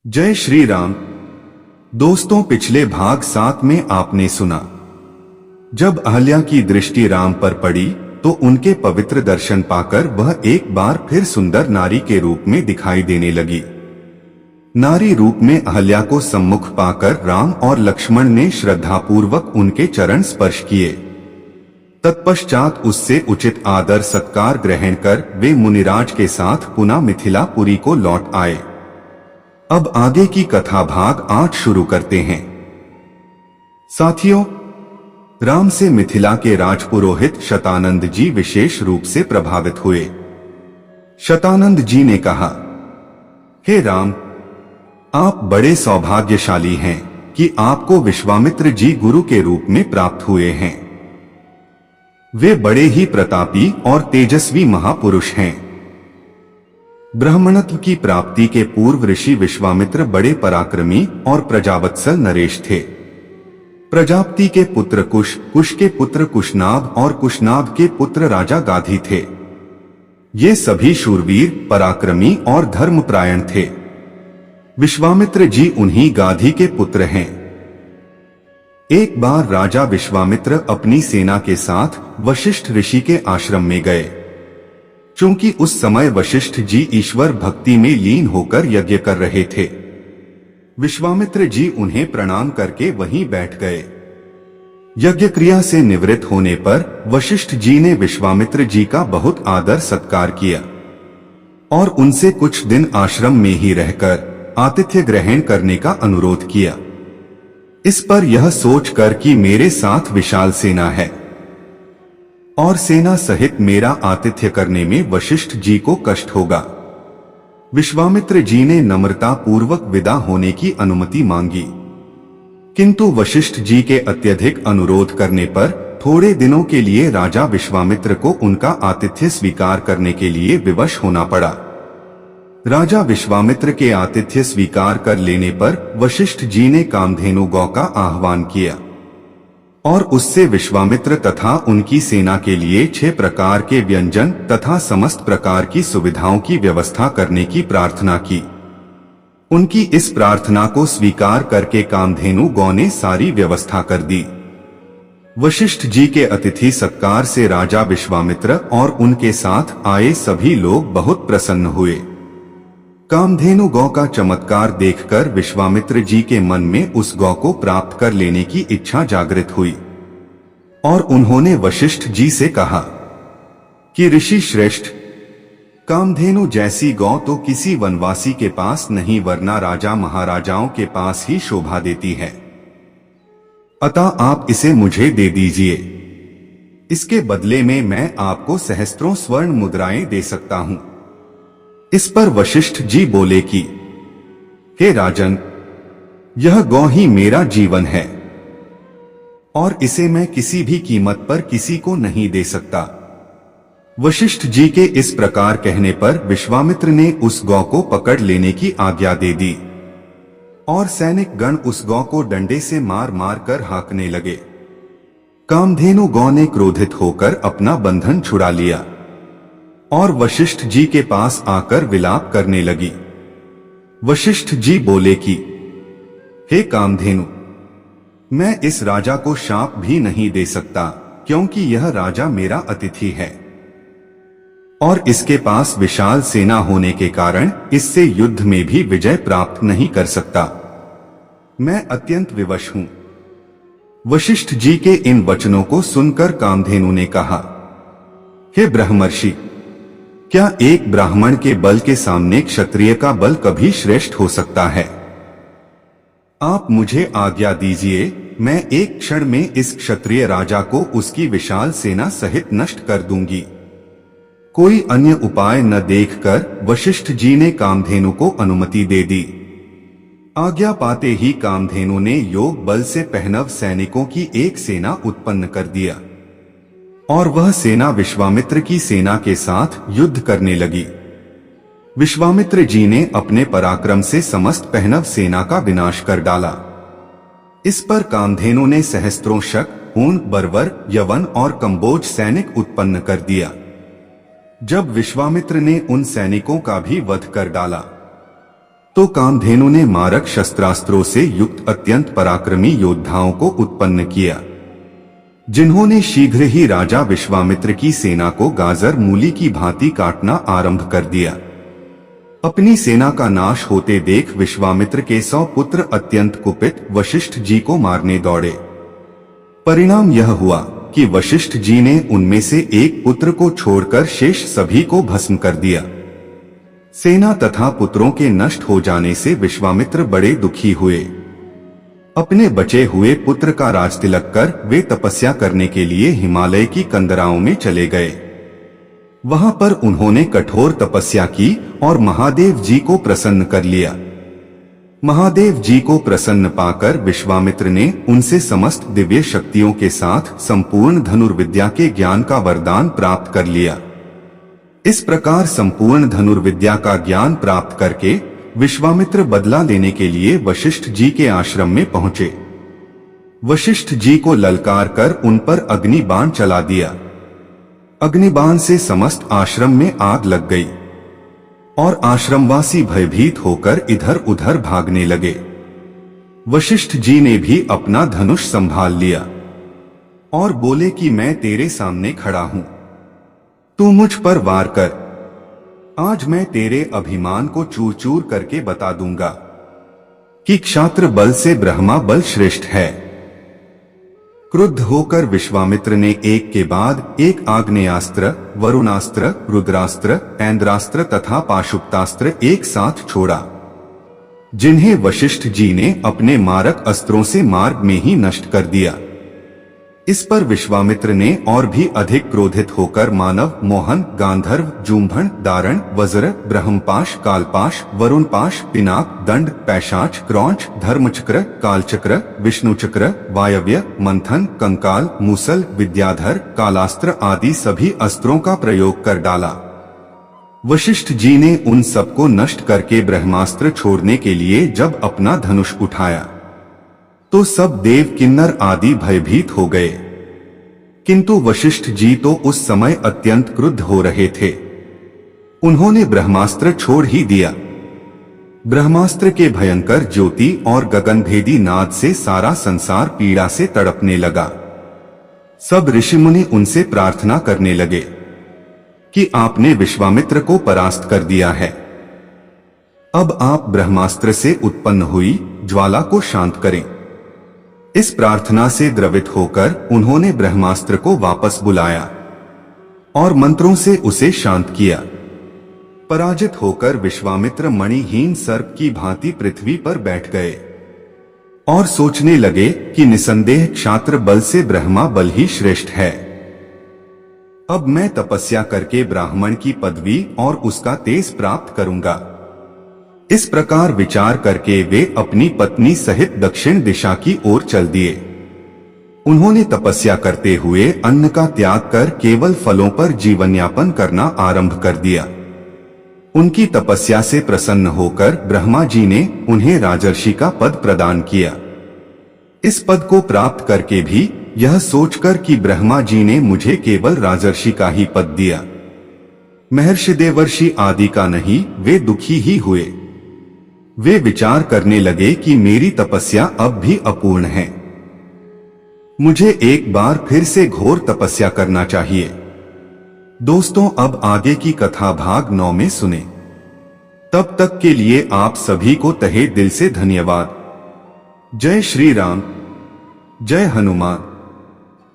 जय श्री राम। दोस्तों, पिछले भाग 7 में आपने सुना, जब अहल्या की दृष्टि राम पर पड़ी तो उनके पवित्र दर्शन पाकर वह एक बार फिर सुंदर नारी के रूप में दिखाई देने लगी। नारी रूप में अहल्या को सम्मुख पाकर राम और लक्ष्मण ने श्रद्धापूर्वक उनके चरण स्पर्श किए। तत्पश्चात उससे उचित आदर सत्कार ग्रहण कर वे मुनिराज के साथ पुनः मिथिलापुरी को लौट आए। अब आगे की कथा भाग 8 शुरू करते हैं। साथियों, राम से मिथिला के राजपुरोहित शतानंद जी विशेष रूप से प्रभावित हुए। शतानंद जी ने कहा, हे राम, आप बड़े सौभाग्यशाली हैं कि आपको विश्वामित्र जी गुरु के रूप में प्राप्त हुए हैं। वे बड़े ही प्रतापी और तेजस्वी महापुरुष हैं। ब्राह्मणत्व की प्राप्ति के पूर्व ऋषि विश्वामित्र बड़े पराक्रमी और प्रजावत्सल नरेश थे। प्रजापति के पुत्र कुश, कुश के पुत्र कुशनाभ और कुशनाभ के पुत्र राजा गाधी थे। ये सभी शूरवीर, पराक्रमी और धर्मपरायण थे। विश्वामित्र जी उन्हीं गाधी के पुत्र हैं। एक बार राजा विश्वामित्र अपनी सेना के साथ वशिष्ठ ऋषि के आश्रम में गए। चूंकि उस समय वशिष्ठ जी ईश्वर भक्ति में लीन होकर यज्ञ कर रहे थे, विश्वामित्र जी उन्हें प्रणाम करके वहीं बैठ गए। यज्ञ क्रिया से निवृत्त होने पर वशिष्ठ जी ने विश्वामित्र जी का बहुत आदर सत्कार किया और उनसे कुछ दिन आश्रम में ही रहकर आतिथ्य ग्रहण करने का अनुरोध किया। इस पर यह सोचकर कि मेरे साथ विशाल सेना है और सेना सहित मेरा आतिथ्य करने में वशिष्ठ जी को कष्ट होगा, विश्वामित्र जी ने नम्रता पूर्वक विदा होने की अनुमति मांगी। किंतु वशिष्ठ जी के अत्यधिक अनुरोध करने पर थोड़े दिनों के लिए राजा विश्वामित्र को उनका आतिथ्य स्वीकार करने के लिए विवश होना पड़ा। राजा विश्वामित्र के आतिथ्य स्वीकार कर लेने पर वशिष्ठ जी ने कामधेनु गौ का आह्वान किया और उससे विश्वामित्र तथा उनकी सेना के लिए 6 प्रकार के व्यंजन तथा समस्त प्रकार की सुविधाओं की व्यवस्था करने की प्रार्थना की। उनकी इस प्रार्थना को स्वीकार करके कामधेनु गौ ने सारी व्यवस्था कर दी। वशिष्ठ जी के अतिथि सत्कार से राजा विश्वामित्र और उनके साथ आए सभी लोग बहुत प्रसन्न हुए। कामधेनु गौ का चमत्कार देखकर विश्वामित्र जी के मन में उस गौ को प्राप्त कर लेने की इच्छा जागृत हुई और उन्होंने वशिष्ठ जी से कहा कि ऋषि श्रेष्ठ, कामधेनु जैसी गौ तो किसी वनवासी के पास नहीं वरना राजा महाराजाओं के पास ही शोभा देती है। अतः आप इसे मुझे दे दीजिए। इसके बदले में मैं आपको सहस्त्रों स्वर्ण मुद्राएं दे सकता हूं। इस पर वशिष्ठ जी बोले कि हे राजन, यह गौ ही मेरा जीवन है और इसे मैं किसी भी कीमत पर किसी को नहीं दे सकता। वशिष्ठ जी के इस प्रकार कहने पर विश्वामित्र ने उस गौ को पकड़ लेने की आज्ञा दे दी और सैनिक गण उस गौ को डंडे से मार मार कर हाँकने लगे। कामधेनु गौ ने क्रोधित होकर अपना बंधन छुड़ा लिया और वशिष्ठ जी के पास आकर विलाप करने लगी। वशिष्ठ जी बोले कि हे कामधेनु, मैं इस राजा को शाप भी नहीं दे सकता क्योंकि यह राजा मेरा अतिथि है और इसके पास विशाल सेना होने के कारण इससे युद्ध में भी विजय प्राप्त नहीं कर सकता। मैं अत्यंत विवश हूं। वशिष्ठ जी के इन वचनों को सुनकर कामधेनु ने कहा, हे ब्रह्मर्षि, क्या एक ब्राह्मण के बल के सामने क्षत्रिय का बल कभी श्रेष्ठ हो सकता है? आप मुझे आज्ञा दीजिए, मैं एक क्षण में इस क्षत्रिय राजा को उसकी विशाल सेना सहित नष्ट कर दूंगी। कोई अन्य उपाय न देखकर वशिष्ठ जी ने कामधेनु को अनुमति दे दी। आज्ञा पाते ही कामधेनु ने योग बल से पहनव सैनिकों की एक सेना उत्पन्न कर दिया और वह सेना विश्वामित्र की सेना के साथ युद्ध करने लगी। विश्वामित्र जी ने अपने पराक्रम से समस्त पहनव सेना का विनाश कर डाला। इस पर कामधेनु ने सहस्त्रों शक, ऊन, बर्बर, यवन और कंबोज सैनिक उत्पन्न कर दिया। जब विश्वामित्र ने उन सैनिकों का भी वध कर डाला तो कामधेनु ने मारक शस्त्रास्त्रों से युक्त अत्यंत पराक्रमी योद्धाओं को उत्पन्न किया, जिन्होंने शीघ्र ही राजा विश्वामित्र की सेना को गाजर मूली की भांति काटना आरंभ कर दिया। अपनी सेना का नाश होते देख विश्वामित्र के 100 पुत्र अत्यंत कुपित वशिष्ठ जी को मारने दौड़े। परिणाम यह हुआ कि वशिष्ठ जी ने उनमें से एक पुत्र को छोड़कर शेष सभी को भस्म कर दिया। सेना तथा पुत्रों के नष्ट हो जाने से विश्वामित्र बड़े दुखी हुए। अपने बचे हुए पुत्र का राजतिलक कर वे तपस्या करने के लिए हिमालय की कंदराओं में चले गए। वहां पर उन्होंने कठोर तपस्या की और महादेव जी को प्रसन्न कर लिया। महादेव जी को प्रसन्न पाकर विश्वामित्र ने उनसे समस्त दिव्य शक्तियों के साथ संपूर्ण धनुर्विद्या के ज्ञान का वरदान प्राप्त कर लिया। इस प्रकार संपूर्ण धनुर्विद्या का ज्ञान प्राप्त करके विश्वामित्र बदला लेने के लिए वशिष्ठ जी के आश्रम में पहुंचे। वशिष्ठ जी को ललकार कर उन पर अग्निबाण चला दिया। अग्निबाण से समस्त आश्रम में आग लग गई और आश्रमवासी भयभीत होकर इधर उधर भागने लगे। वशिष्ठ जी ने भी अपना धनुष संभाल लिया और बोले कि मैं तेरे सामने खड़ा हूं, तू मुझ पर वार कर। आज मैं तेरे अभिमान को चूर चूर करके बता दूंगा कि क्षात्र बल से ब्रह्मा बल श्रेष्ठ है। क्रुद्ध होकर विश्वामित्र ने एक के बाद एक आग्नेयास्त्र, वरुणास्त्र, रुद्रास्त्र, ऐन्द्रास्त्र तथा पाशुपतास्त्र एक साथ छोड़ा, जिन्हें वशिष्ठ जी ने अपने मारक अस्त्रों से मार्ग में ही नष्ट कर दिया। इस पर विश्वामित्र ने और भी अधिक क्रोधित होकर मानव, मोहन, गांधर्व, जूम्भन, दारण, वज्र, ब्रह्मपाश, कालपाश, वरुणपाश, पिनाक, दंड, पैशाच, क्रौंच, धर्मचक्र, कालचक्र, विष्णुचक्र, वायव्य, मंथन, कंकाल, मूसल, विद्याधर, कालास्त्र आदि सभी अस्त्रों का प्रयोग कर डाला। वशिष्ठ जी ने उन सबको नष्ट करके ब्रह्मास्त्र छोड़ने के लिए जब अपना धनुष उठाया तो सब देव, किन्नर आदि भयभीत हो गए, किंतु वशिष्ठ जी तो उस समय अत्यंत क्रुद्ध हो रहे थे। उन्होंने ब्रह्मास्त्र छोड़ ही दिया। ब्रह्मास्त्र के भयंकर ज्योति और गगनभेदी नाद से सारा संसार पीड़ा से तड़पने लगा। सब ऋषिमुनि उनसे प्रार्थना करने लगे कि आपने विश्वामित्र को परास्त कर दिया है, अब आप ब्रह्मास्त्र से उत्पन्न हुई ज्वाला को शांत करें। इस प्रार्थना से द्रवित होकर उन्होंने ब्रह्मास्त्र को वापस बुलाया और मंत्रों से उसे शांत किया। पराजित होकर विश्वामित्र मणिहीन सर्प की भांति पृथ्वी पर बैठ गए और सोचने लगे कि निसंदेह क्षात्र बल से ब्रह्मा बल ही श्रेष्ठ है। अब मैं तपस्या करके ब्राह्मण की पदवी और उसका तेज प्राप्त करूंगा। इस प्रकार विचार करके वे अपनी पत्नी सहित दक्षिण दिशा की ओर चल दिए। उन्होंने तपस्या करते हुए अन्न का त्याग कर केवल फलों पर जीवन यापन करना आरंभ कर दिया। उनकी तपस्या से प्रसन्न होकर ब्रह्मा जी ने उन्हें राजर्षि का पद प्रदान किया। इस पद को प्राप्त करके भी यह सोचकर कि ब्रह्मा जी ने मुझे केवल राजर्षि का ही पद दिया, महर्षि देवर्षि आदि का नहीं, वे दुखी ही हुए। वे विचार करने लगे कि मेरी तपस्या अब भी अपूर्ण है, मुझे एक बार फिर से घोर तपस्या करना चाहिए। दोस्तों, अब आगे की कथा भाग 9 में सुने। तब तक के लिए आप सभी को तहे दिल से धन्यवाद। जय श्री राम, जय हनुमान।